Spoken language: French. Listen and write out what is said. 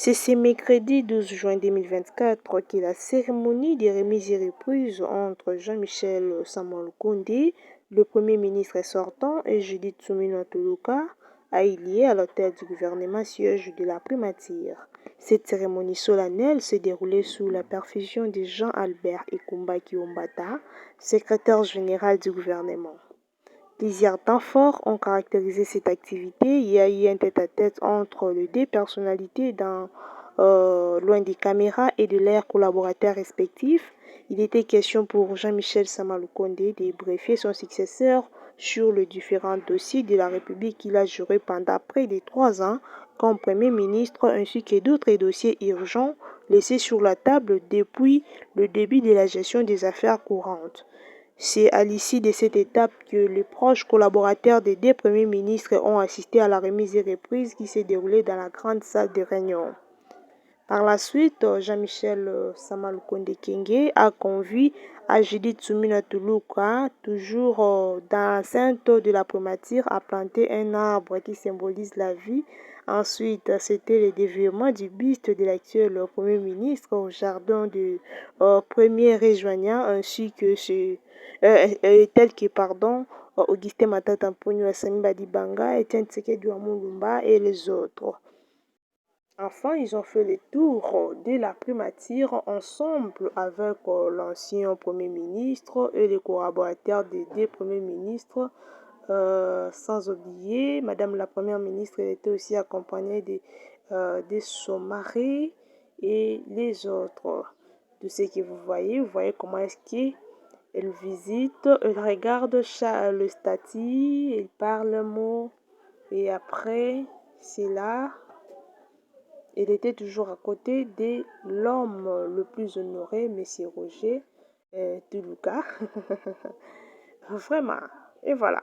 C'est ce mercredi 12 juin 2024 que la cérémonie de remise et reprise entre Jean-Michel Samalukonde, le Premier ministre sortant, et Judith Suminwa Tuluka a eu lieu à l'hôtel du gouvernement siège de la primature. Cette cérémonie solennelle s'est déroulée sous la perfusion de Jean-Albert Ikumba Kiombata, secrétaire général du gouvernement. Plusieurs temps forts ont caractérisé cette activité. Il y a eu un tête-à-tête entre les deux personnalités loin des caméras et de leurs collaborateurs respectifs. Il était question pour Jean-Michel Samalukonde de briefer son successeur sur les différents dossiers de la République qu'il a juré pendant près de 3 ans comme Premier ministre, ainsi que d'autres dossiers urgents laissés sur la table depuis le début de la gestion des affaires courantes. C'est à l'issue de cette étape que les proches collaborateurs des deux premiers ministres ont assisté à la remise et reprise qui s'est déroulée dans la grande salle de réunion. Par la suite, Jean-Michel Samalukonde Kenge a convié à Judith Suminwa Tuluka, toujours dans l'enceinte de la primature, à planter un arbre qui symbolise la vie. Ensuite, c'était le dévouement du buste de l'actuel Premier ministre au jardin du premier rejoignant, ainsi que Augustin Matata Mponyo, Assimi Badibanga, Etienne Tshisekedi Lumumba et les autres. Enfin, ils ont fait le tour de la primature ensemble avec l'ancien Premier ministre et les collaborateurs des deux Premiers ministres. Sans oublier, Madame la Première ministre était aussi accompagnée de son mari et les autres. De ce que vous voyez comment est-ce qu'elle visite, elle regarde le statut, elle parle le mot et après, c'est là. Elle était toujours à côté de l'homme le plus honoré, M. Roger Tuluka. Vraiment. Et voilà.